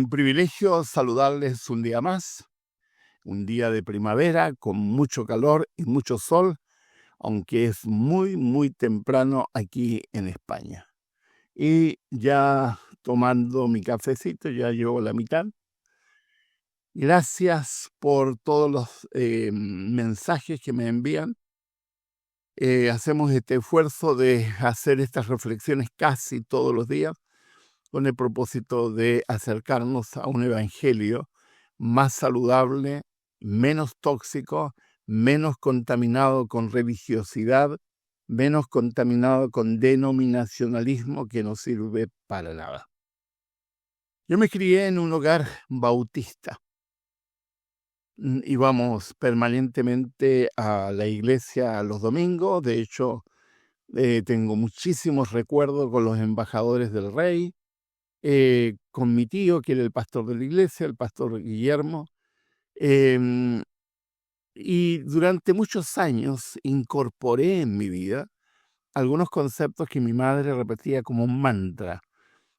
Un privilegio saludarles un día más, un día de primavera con mucho calor y mucho sol, aunque es muy temprano aquí en España. Y ya tomando mi cafecito, ya llevo la mitad. Gracias por todos los mensajes que me envían. Hacemos este esfuerzo de hacer estas reflexiones casi todos los días con el propósito de acercarnos a un evangelio más saludable, menos tóxico, menos contaminado con religiosidad, menos contaminado con denominacionalismo que no sirve para nada. Yo me crié en un hogar bautista. Íbamos permanentemente a la iglesia los domingos. De hecho, tengo muchísimos recuerdos con los embajadores del rey, con mi tío, que era el pastor de la iglesia, el pastor Guillermo. Y durante muchos años incorporé en mi vida algunos conceptos que mi madre repetía como un mantra.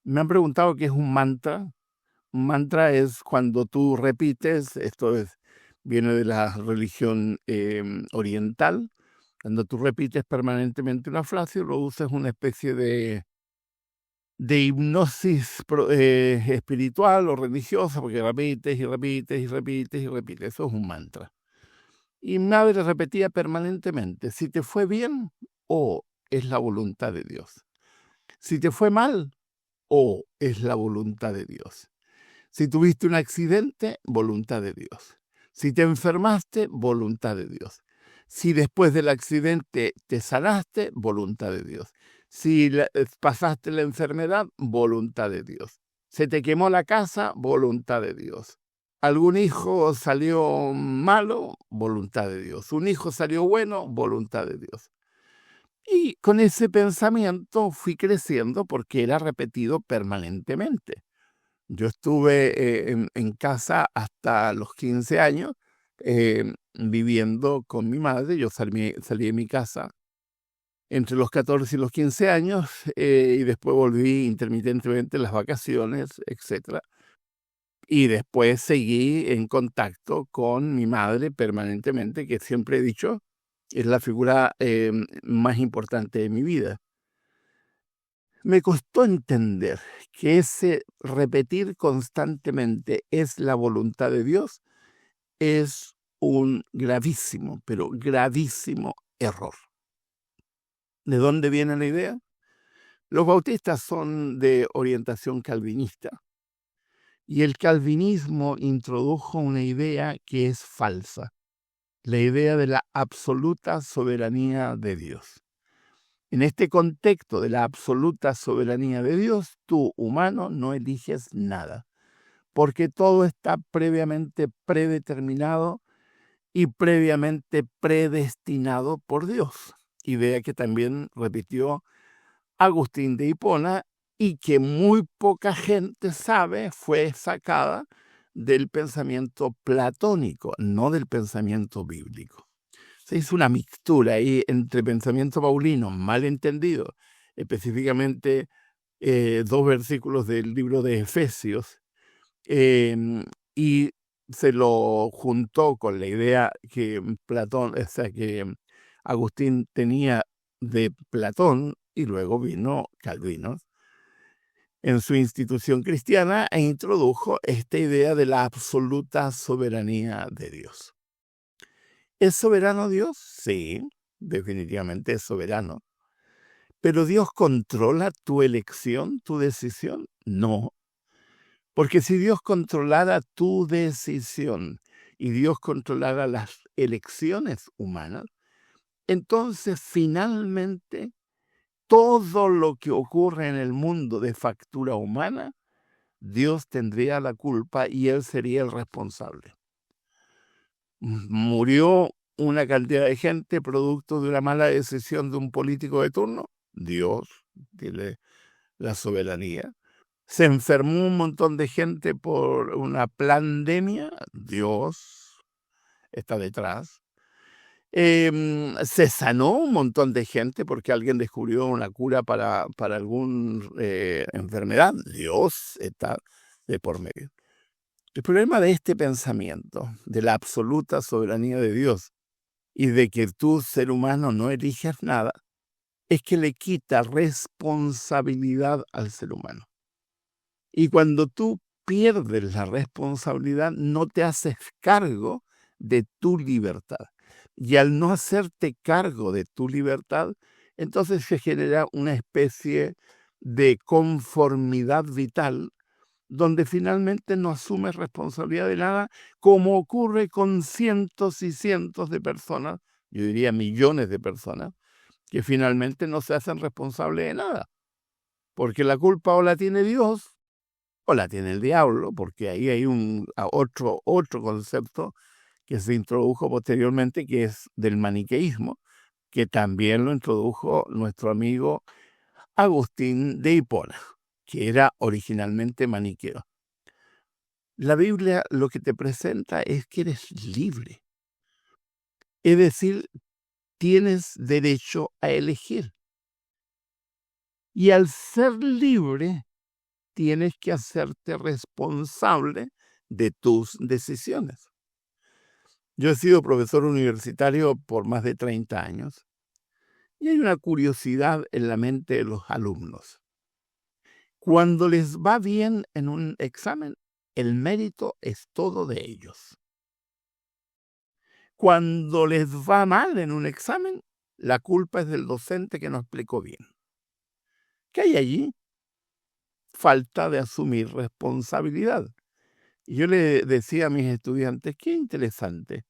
Me han preguntado qué es un mantra. Un mantra es cuando tú repites, viene de la religión oriental, cuando tú repites permanentemente una frase, produces una especie de hipnosis espiritual o religiosa, porque repites y repites y repites y repites. Eso es un mantra. Y mi madre repetía permanentemente: si te fue bien, es la voluntad de Dios. Si te fue mal, es la voluntad de Dios. Si tuviste un accidente, voluntad de Dios. Si te enfermaste, voluntad de Dios. Si después del accidente te sanaste, voluntad de Dios. Si pasaste la enfermedad, voluntad de Dios. Se te quemó la casa, voluntad de Dios. Algún hijo salió malo, voluntad de Dios. Un hijo salió bueno, voluntad de Dios. Y con ese pensamiento fui creciendo porque era repetido permanentemente. Yo estuve en casa hasta los 15 años, viviendo con mi madre. Yo salí de mi casa entre los 14 y los 15 años, y después volví intermitentemente en las vacaciones, etc. Y después seguí en contacto con mi madre permanentemente, que siempre he dicho es la figura más importante de mi vida. Me costó entender que ese repetir constantemente es la voluntad de Dios es un gravísimo, pero gravísimo error. ¿De dónde viene la idea? Los bautistas son de orientación calvinista y el calvinismo introdujo una idea que es falsa, la idea de la absoluta soberanía de Dios. En este contexto de la absoluta soberanía de Dios, tú, humano, no eliges nada, porque todo está previamente predeterminado y previamente predestinado por Dios. Idea que también repitió Agustín de Hipona y que muy poca gente sabe fue sacada del pensamiento platónico, no del pensamiento bíblico. Se hizo una mixtura ahí entre pensamiento paulino, mal entendido, específicamente 2 versículos del libro de Efesios, y se lo juntó con la idea que que Agustín tenía de Platón, y luego vino Calvino en su institución cristiana e introdujo esta idea de la absoluta soberanía de Dios. ¿Es soberano Dios? Sí, definitivamente es soberano. ¿Pero Dios controla tu elección, tu decisión? No. Porque si Dios controlara tu decisión y Dios controlara las elecciones humanas, entonces finalmente todo lo que ocurre en el mundo de factura humana, Dios tendría la culpa y Él sería el responsable. Murió una cantidad de gente producto de una mala decisión de un político de turno. Dios tiene la soberanía. Se enfermó un montón de gente por una pandemia. Dios está detrás. Se sanó un montón de gente porque alguien descubrió una cura para alguna enfermedad. Dios está de por medio. El problema de este pensamiento, de la absoluta soberanía de Dios y de que tú, ser humano, no eliges nada, es que le quita responsabilidad al ser humano. Y cuando tú pierdes la responsabilidad, no te haces cargo de tu libertad. Y al no hacerte cargo de tu libertad, entonces se genera una especie de conformidad vital donde finalmente no asumes responsabilidad de nada, como ocurre con cientos y cientos de personas, yo diría millones de personas, que finalmente no se hacen responsables de nada, porque la culpa o la tiene Dios o la tiene el diablo, porque ahí hay otro concepto que se introdujo posteriormente, que es del maniqueísmo, que también lo introdujo nuestro amigo Agustín de Hipona, que era originalmente maniqueo. La Biblia lo que te presenta es que eres libre. Es decir, tienes derecho a elegir. Y al ser libre, tienes que hacerte responsable de tus decisiones. Yo he sido profesor universitario por más de 30 años y hay una curiosidad en la mente de los alumnos. Cuando les va bien en un examen, el mérito es todo de ellos. Cuando les va mal en un examen, la culpa es del docente que no explicó bien. ¿Qué hay allí? Falta de asumir responsabilidad. Y yo le decía a mis estudiantes, qué interesante.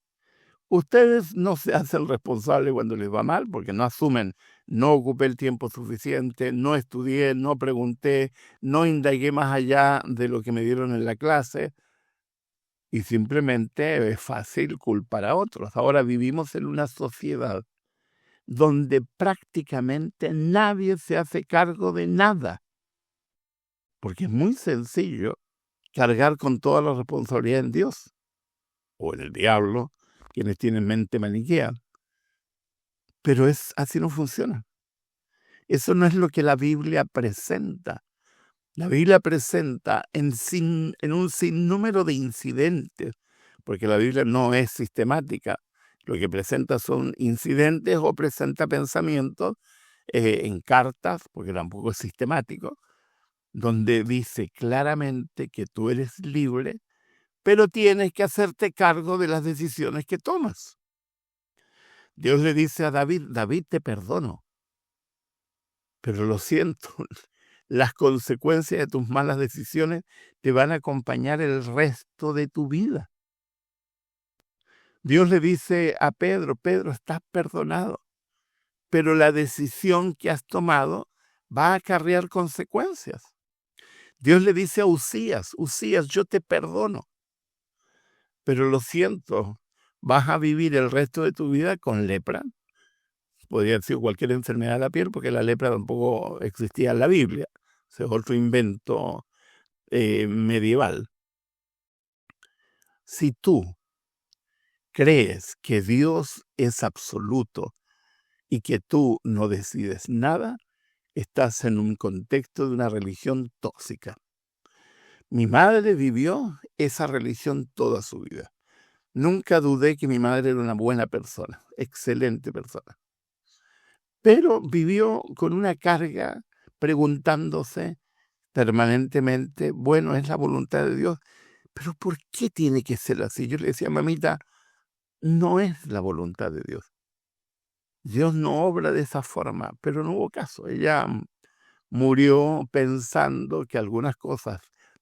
Ustedes no se hacen responsables cuando les va mal porque no asumen, no ocupé el tiempo suficiente, no estudié, no pregunté, no indagué más allá de lo que me dieron en la clase y simplemente es fácil culpar a otros. Ahora vivimos en una sociedad donde prácticamente nadie se hace cargo de nada, porque es muy sencillo cargar con toda la responsabilidad en Dios o en el diablo, quienes tienen mente maniquea. Pero así no funciona. Eso no es lo que la Biblia presenta. La Biblia presenta en un sinnúmero de incidentes, porque la Biblia no es sistemática. Lo que presenta son incidentes o presenta pensamientos en cartas, porque tampoco es sistemático, donde dice claramente que tú eres libre, pero tienes que hacerte cargo de las decisiones que tomas. Dios le dice a David, David, te perdono, pero lo siento, las consecuencias de tus malas decisiones te van a acompañar el resto de tu vida. Dios le dice a Pedro, Pedro, estás perdonado, pero la decisión que has tomado va a acarrear consecuencias. Dios le dice a Usías, Usías, yo te perdono, pero lo siento, vas a vivir el resto de tu vida con lepra. Podría haber sido cualquier enfermedad de la piel, porque la lepra tampoco existía en la Biblia. Ese es otro invento medieval. Si tú crees que Dios es absoluto y que tú no decides nada, estás en un contexto de una religión tóxica. Mi madre vivió esa religión toda su vida. Nunca dudé que mi madre era una buena persona, excelente persona. Pero vivió con una carga preguntándose permanentemente, bueno, es la voluntad de Dios, pero ¿por qué tiene que ser así? Yo le decía, mamita, no es la voluntad de Dios. Dios no obra de esa forma, pero no hubo caso. Ella murió pensando que algunas cosas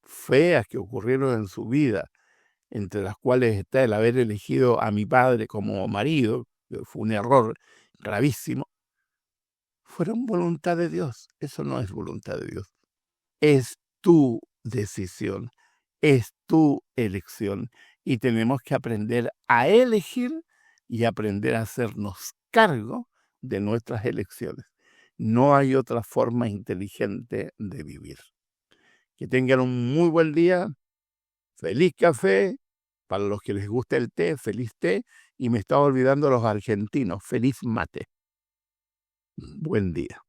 feas que ocurrieron en su vida, entre las cuales está el haber elegido a mi padre como marido, que fue un error gravísimo, fueron voluntad de Dios. Eso no es voluntad de Dios. Es tu decisión, es tu elección y tenemos que aprender a elegir y aprender a hacernos cargo de nuestras elecciones. No hay otra forma inteligente de vivir. Que tengan un muy buen día, feliz café, para los que les gusta el té, feliz té, y me estaba olvidando los argentinos, feliz mate. Buen día.